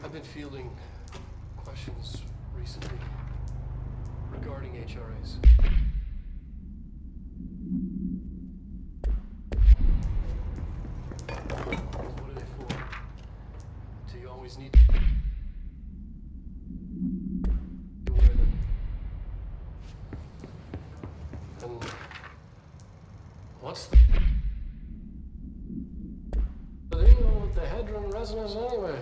I've been fielding questions recently regarding HRAs. What are they for? Do you always need to wear them? And what's the deal with the hadron resonance anyway?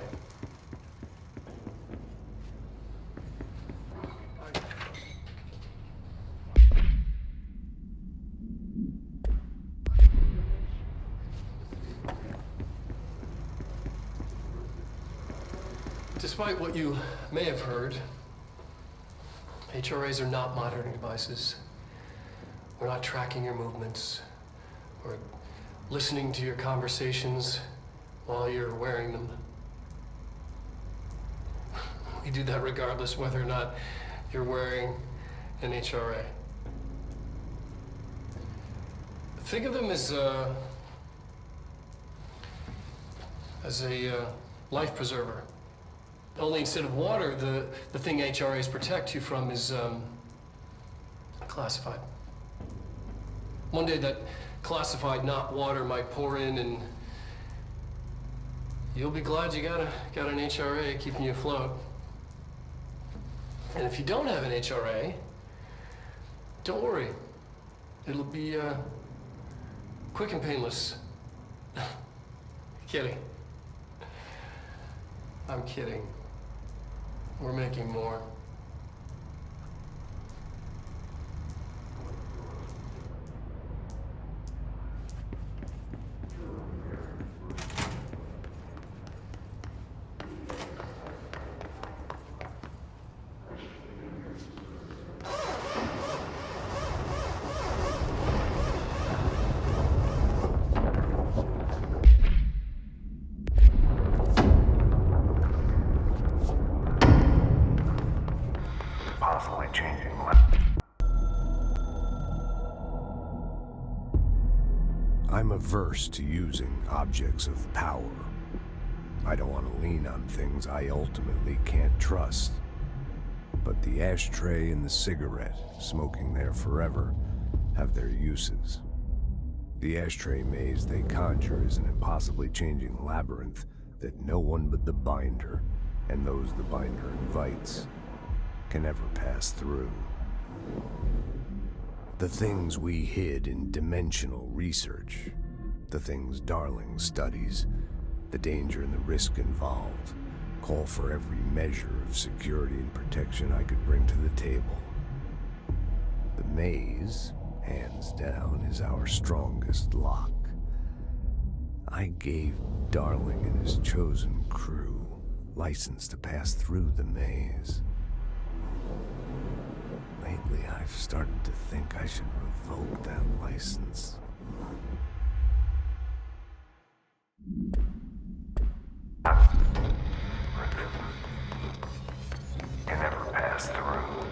Despite what you may have heard, HRAs are not monitoring devices. We're not tracking your movements or listening to your conversations while you're wearing them. We do that regardless whether or not you're wearing an HRA. Think of them as a life preserver. Only instead of water, the thing HRAs protect you from is classified. One day that classified, not water, might pour in, and you'll be glad you got an HRA keeping you afloat. And if you don't have an HRA, don't worry. It'll be quick and painless. Kidding. I'm kidding. We're making more. I'm averse to using objects of power. I don't want to lean on things I ultimately can't trust. But the ashtray and the cigarette, smoking there forever, have their uses. The ashtray maze they conjure is an impossibly changing labyrinth that no one but the binder, and those the binder invites, can ever pass through. The things we hid in dimensional research, the things Darling studies, the danger and the risk involved, call for every measure of security and protection I could bring to the table. The maze, hands down, is our strongest lock. I gave Darling and his chosen crew license to pass through the maze. Lately, I've started to think I should revoke that license. Can never pass through.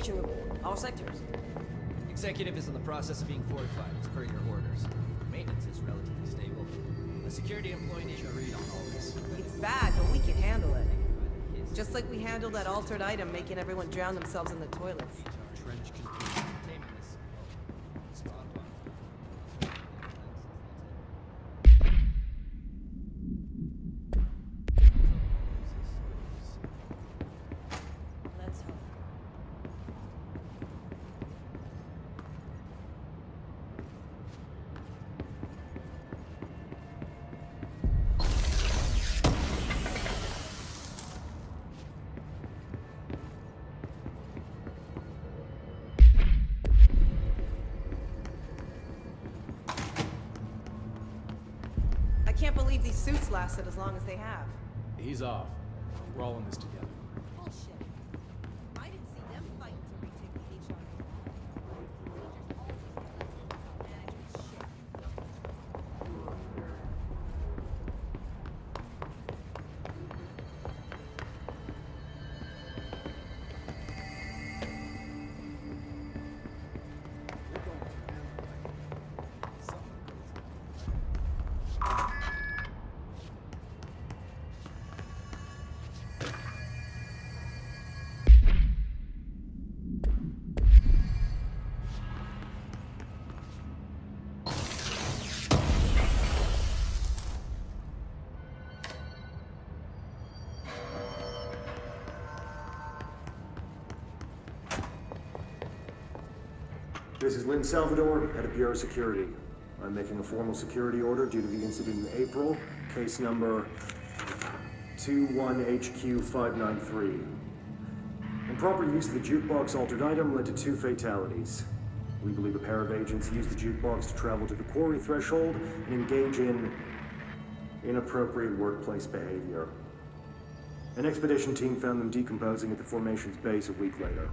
Switching room. All sectors. Executive is in the process of being fortified, as per your orders. Maintenance is relatively stable. A security employee needs a read on all this. It's bad, but we can handle it. Just like we handled that altered item making everyone drown themselves in the toilets. Trench containment is spot on. Let's hope. I can't believe these suits lasted as long as they have. Ease off. We're all in this together. Bullshit. I didn't see them fighting to retake the HR. This is Lynn Salvador, head of Bureau Security. I'm making a formal security order due to the incident in April, case number 21HQ593. Improper use of the jukebox altered item led to 2 fatalities. We believe a pair of agents used the jukebox to travel to the quarry threshold and engage in inappropriate workplace behavior. An expedition team found them decomposing at the formation's base a week later.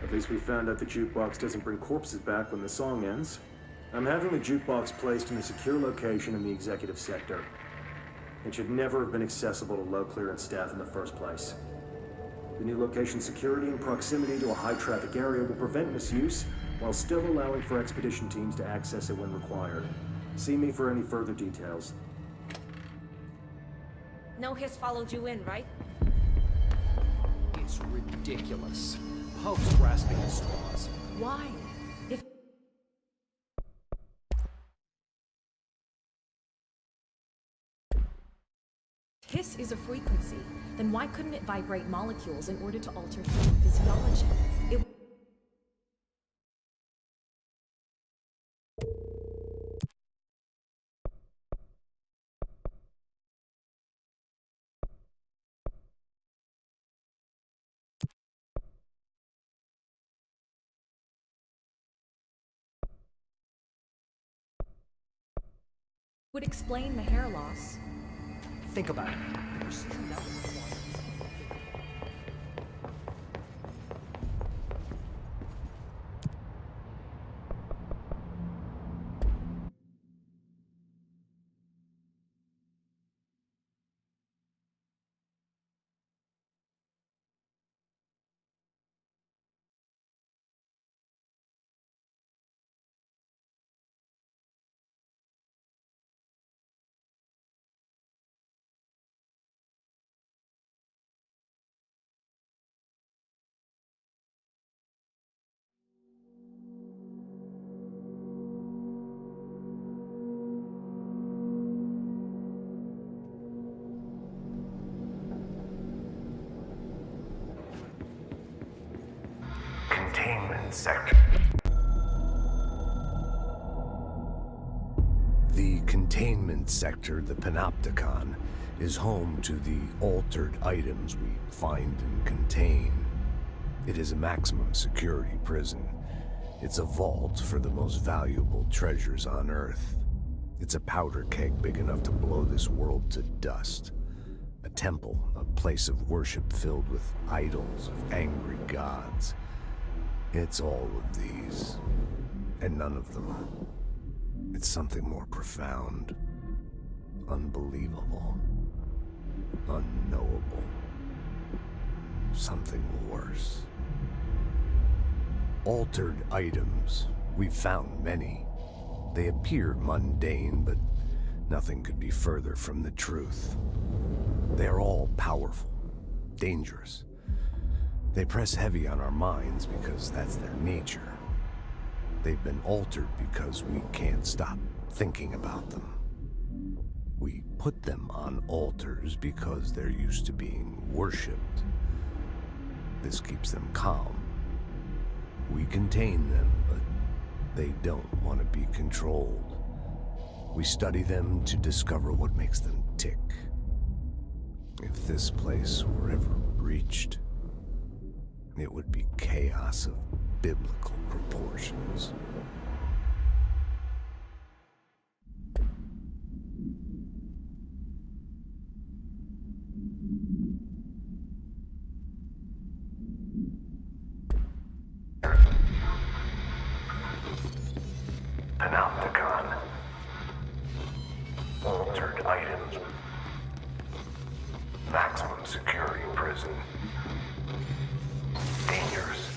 At least we found out the jukebox doesn't bring corpses back when the song ends. I'm having the jukebox placed in a secure location in the executive sector. It should never have been accessible to low clearance staff in the first place. The new location's security and proximity to a high traffic area will prevent misuse, while still allowing for expedition teams to access it when required. See me for any further details. No hiss followed you in, right? It's ridiculous. Pope's grasping at straws. Why? If hiss is a frequency, then why couldn't it vibrate molecules in order to alter human physiology? It would explain the hair loss. Think about it. The precision that would require. Containment sector. The containment sector, the Panopticon, is home to the altered items we find and contain. It is a maximum security prison. It's a vault for the most valuable treasures on Earth. It's a powder keg big enough to blow this world to dust. A temple, a place of worship filled with idols of angry gods. It's all of these, and none of them. It's something more profound, unbelievable, unknowable, something worse. Altered items. We've found many. They appear mundane, but nothing could be further from the truth. They're all powerful, dangerous. They press heavy on our minds because that's their nature. They've been altered because we can't stop thinking about them. We put them on altars because they're used to being worshipped. This keeps them calm. We contain them, but they don't want to be controlled. We study them to discover what makes them tick. If this place were ever breached, it would be chaos of biblical proportions. Panopticon. Altered items. Maximum security prison. Dangerous.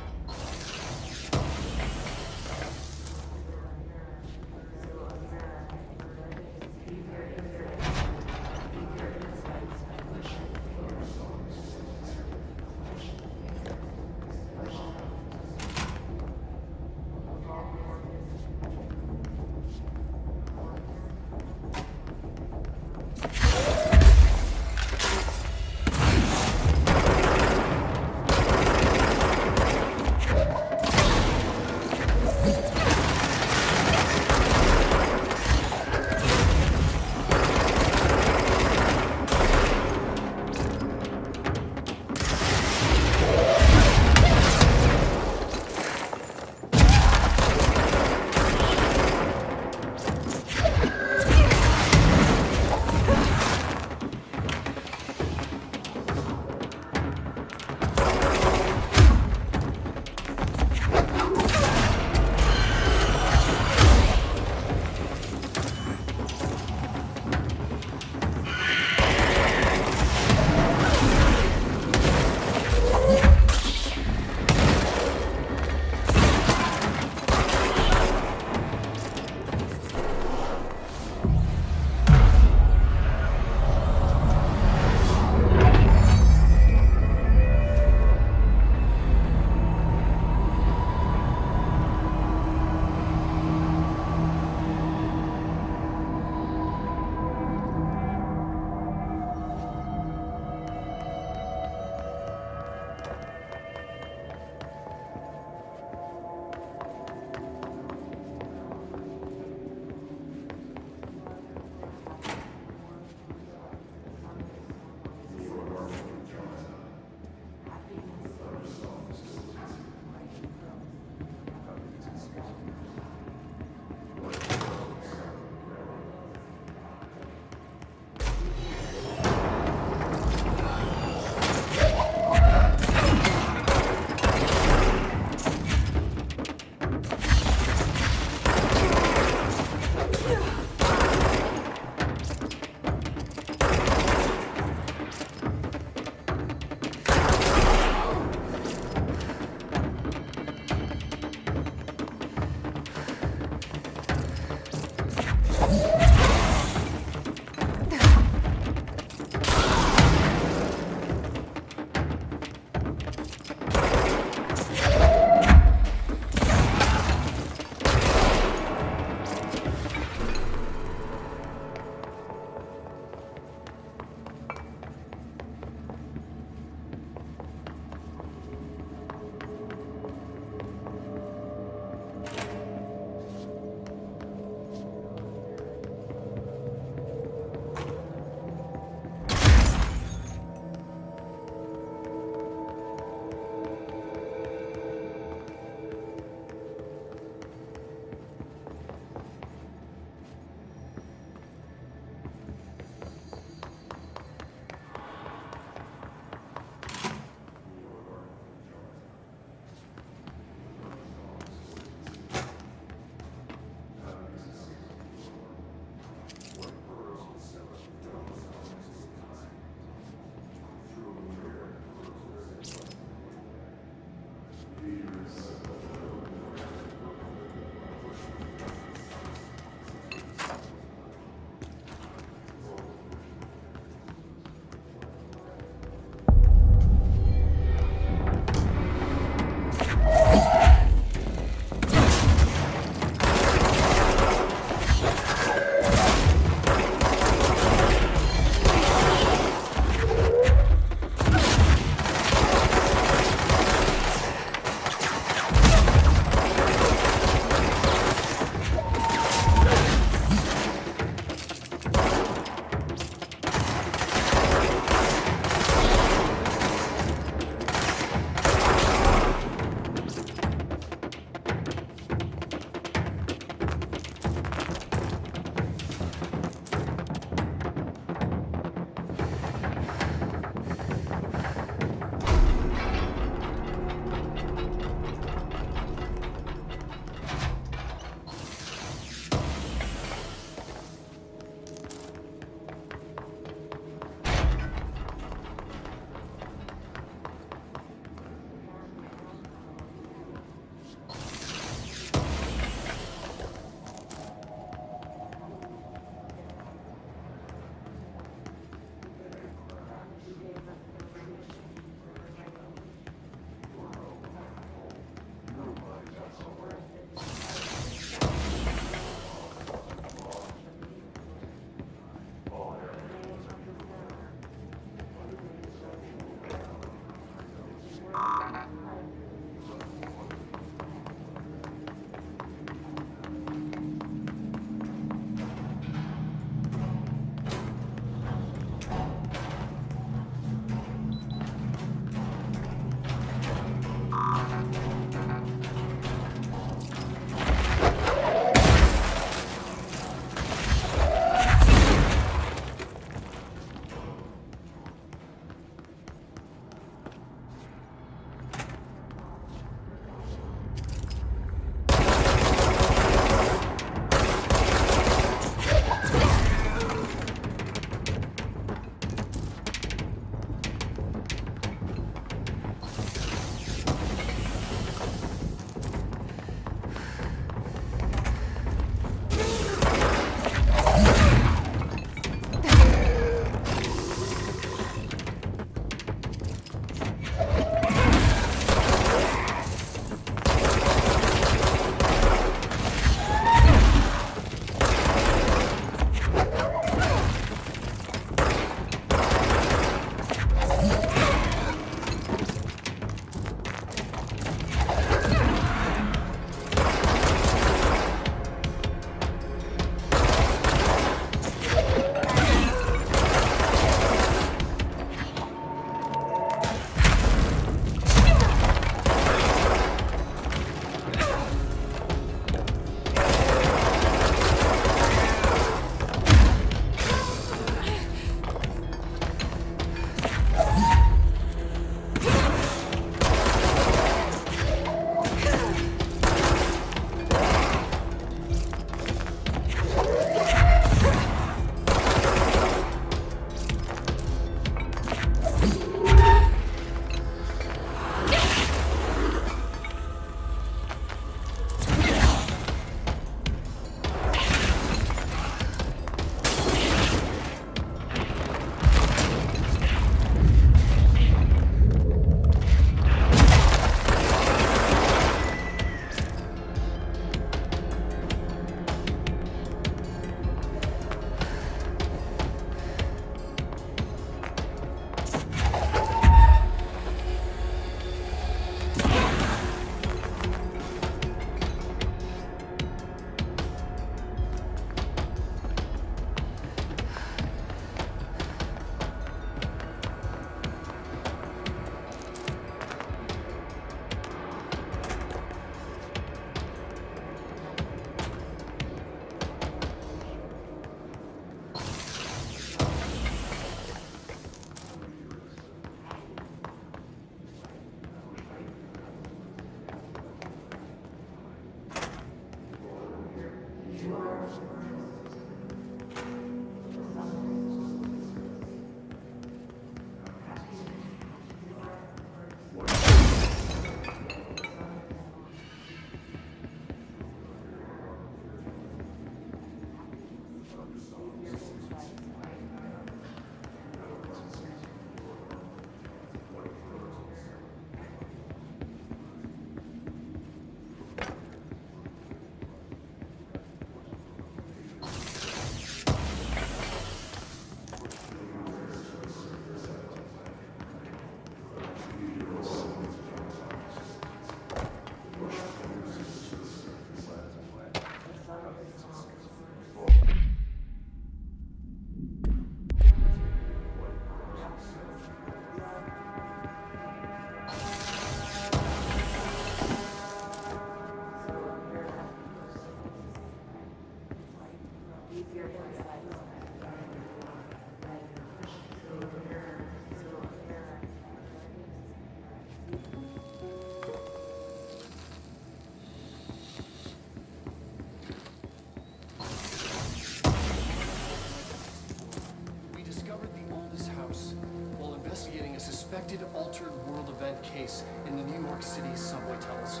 suspected altered world event case in the New York City subway tunnels.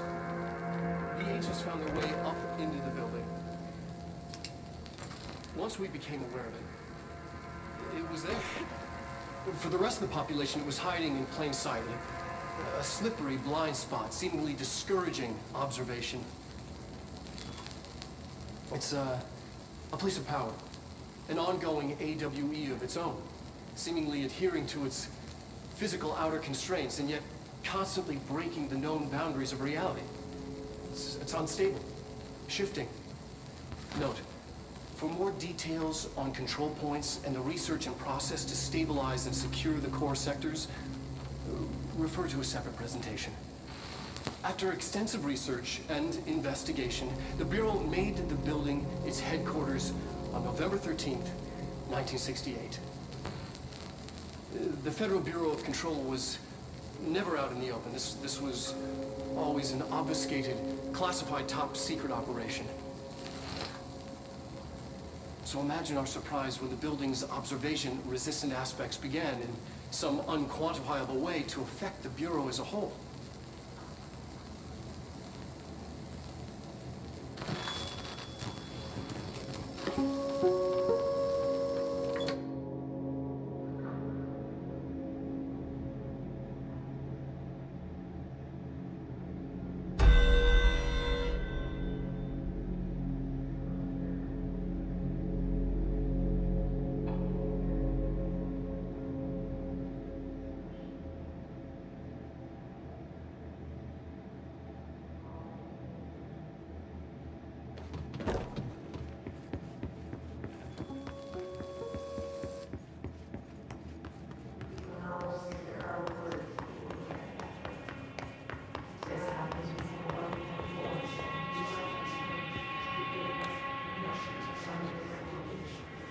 The agents found their way up into the building. Once we became aware of it, it was there. For the rest of the population, it was hiding in plain sight. A slippery blind spot, seemingly discouraging observation. It's a place of power, an ongoing AWE of its own, seemingly adhering to its physical outer constraints and yet constantly breaking the known boundaries of reality. It's unstable, shifting. Note, for more details on control points and the research and process to stabilize and secure the core sectors, refer to a separate presentation. After extensive research and investigation, the Bureau made the building its headquarters on November 13th, 1968. The Federal Bureau of Control was never out in the open. This was always an obfuscated, classified top-secret operation. So imagine our surprise when the building's observation-resistant aspects began in some unquantifiable way to affect the Bureau as a whole.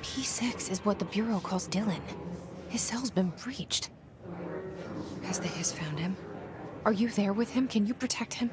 P6 is what the Bureau calls Dylan. His cell's been breached. Has the Hiss found him? Are you there with him? Can you protect him?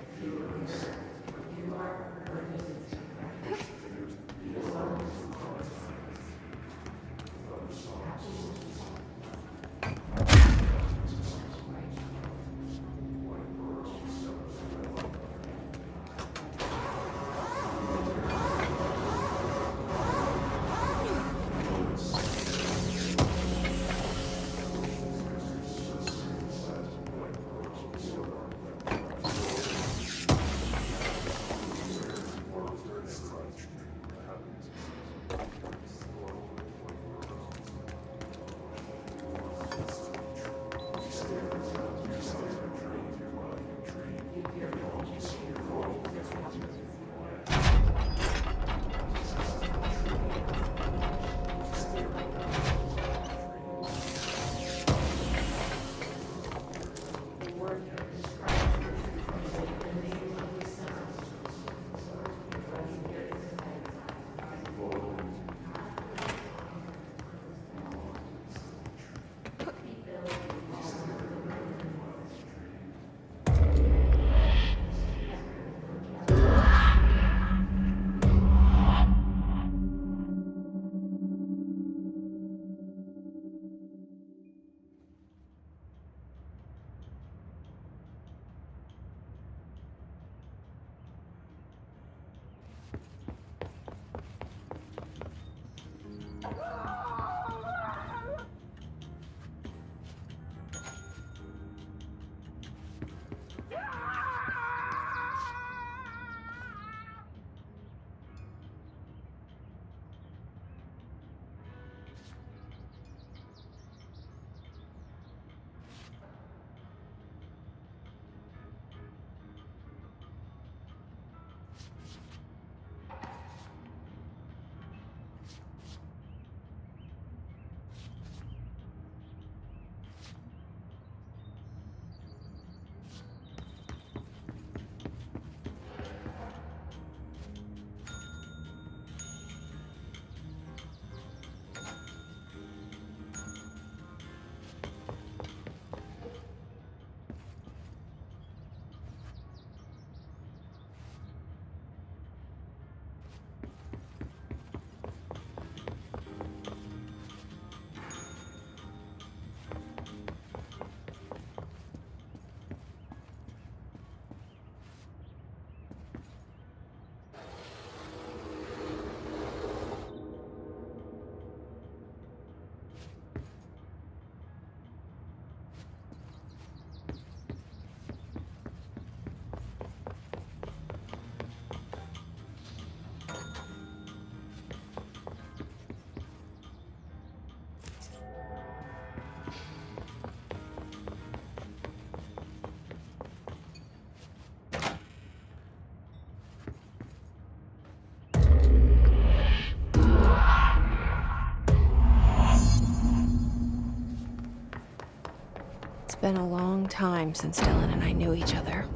been a long time since Dylan and I knew each other.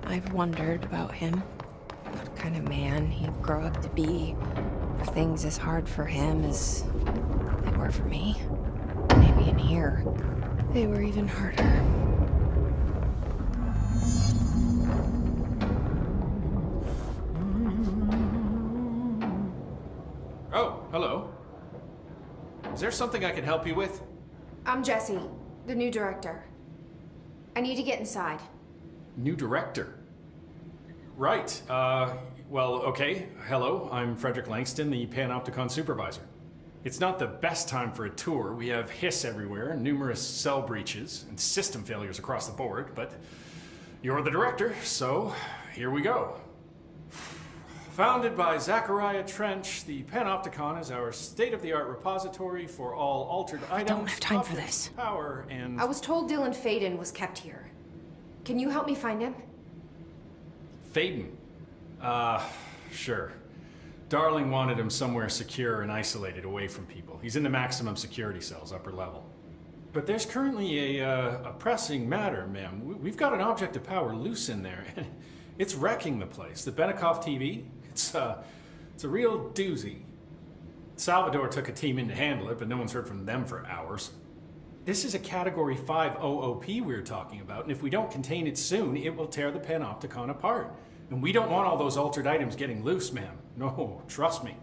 I've wondered about him. What kind of man he'd grow up to be. If things as hard for him as they were for me. Maybe in here, they were even harder. Oh, hello. Is there something I can help you with? I'm Jessie, the new director. I need to get inside. New director? Right, well, okay. Hello, I'm Frederick Langston, the Panopticon supervisor. It's not the best time for a tour. We have hiss everywhere, numerous cell breaches, and system failures across the board, but you're the director, so here we go. Founded by Zachariah Trench, the Panopticon is our state-of-the-art repository for all altered items. I don't have time for objects, this. Power and... I was told Dylan Faden was kept here. Can you help me find him? Faden? Sure. Darling wanted him somewhere secure and isolated away from people. He's in the maximum security cells, upper level. But there's currently a pressing matter, ma'am. We've got an object of power loose in there, and it's wrecking the place. The Benikoff TV, it's a real doozy. Salvador took a team in to handle it, but no one's heard from them for hours. This is a Category 5 OOP we're talking about, and if we don't contain it soon, it will tear the Panopticon apart. And we don't want all those altered items getting loose, ma'am. No, trust me.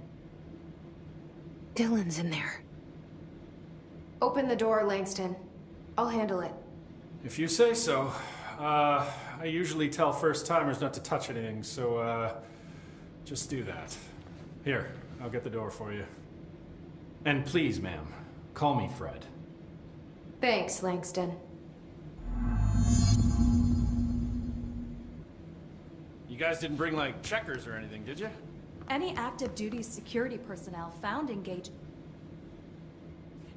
Dylan's in there. Open the door, Langston. I'll handle it. If you say so. I usually tell first-timers not to touch anything, so, just do that. Here, I'll get the door for you. And please, ma'am, call me Fred. Thanks, Langston. You guys didn't bring, like, checkers or anything, did you? Any active duty security personnel found engaged.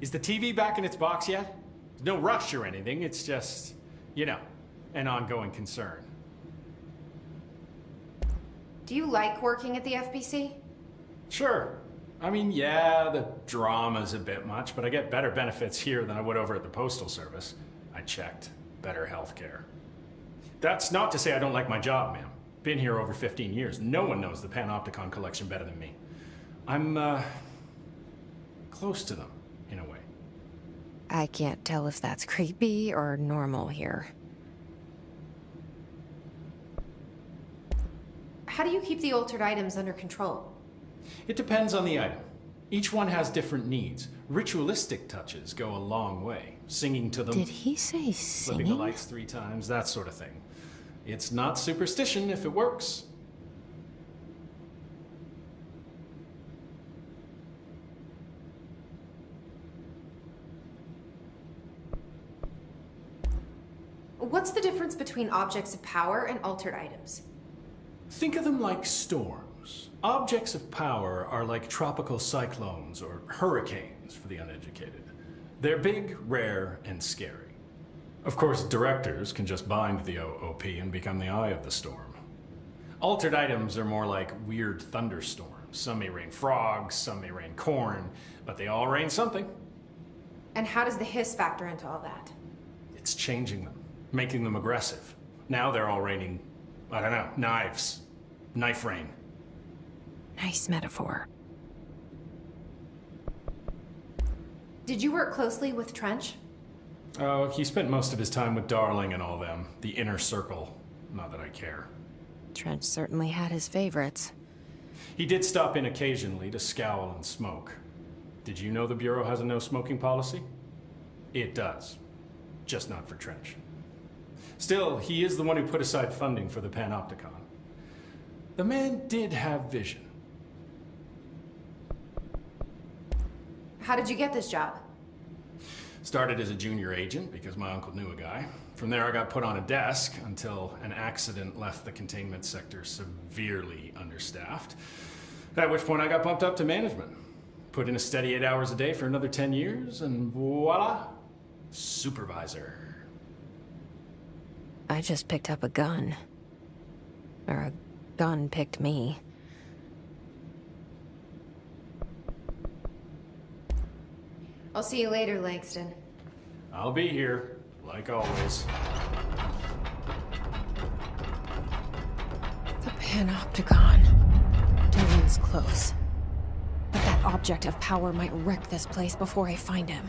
Is the TV back in its box yet? There's no rush or anything, it's just, you know, an ongoing concern. Do you like working at the FBC? Sure. I mean, yeah, the drama's a bit much, but I get better benefits here than I would over at the Postal Service. I checked. Better healthcare. That's not to say I don't like my job, ma'am. Been here over 15 years. No one knows the Panopticon collection better than me. I'm, close to them, in a way. I can't tell if that's creepy or normal here. How do you keep the altered items under control? It depends on the item. Each one has different needs. Ritualistic touches go a long way. Singing to them. Did he say Flipping the singing? lights 3 times, that sort of thing. It's not superstition if it works. What's the difference between objects of power and altered items? Think of them like storms. Objects of power are like tropical cyclones or hurricanes for the uneducated. They're big, rare, and scary. Of course, directors can just bind the OOP and become the eye of the storm. Altered items are more like weird thunderstorms. Some may rain frogs, some may rain corn, but they all rain something. And how does the hiss factor into all that? It's changing them, making them aggressive. Now they're all raining, I don't know, knives. Knife rain. Nice metaphor. Did you work closely with Trench? Oh, he spent most of his time with Darling and all them. The inner circle. Not that I care. Trench certainly had his favorites. He did stop in occasionally to scowl and smoke. Did you know the Bureau has a no-smoking policy? It does. Just not for Trench. Still, he is the one who put aside funding for the Panopticon. The man did have vision. How did you get this job? Started as a junior agent because my uncle knew a guy. From there I got put on a desk until an accident left the containment sector severely understaffed. At which point I got bumped up to management. Put in a steady 8 hours a day for another 10 years and voila, supervisor. I just picked up a gun. Or a gun picked me. I'll see you later, Langston. I'll be here. Like always. The Panopticon. Dylan's close. But that object of power might wreck this place before I find him.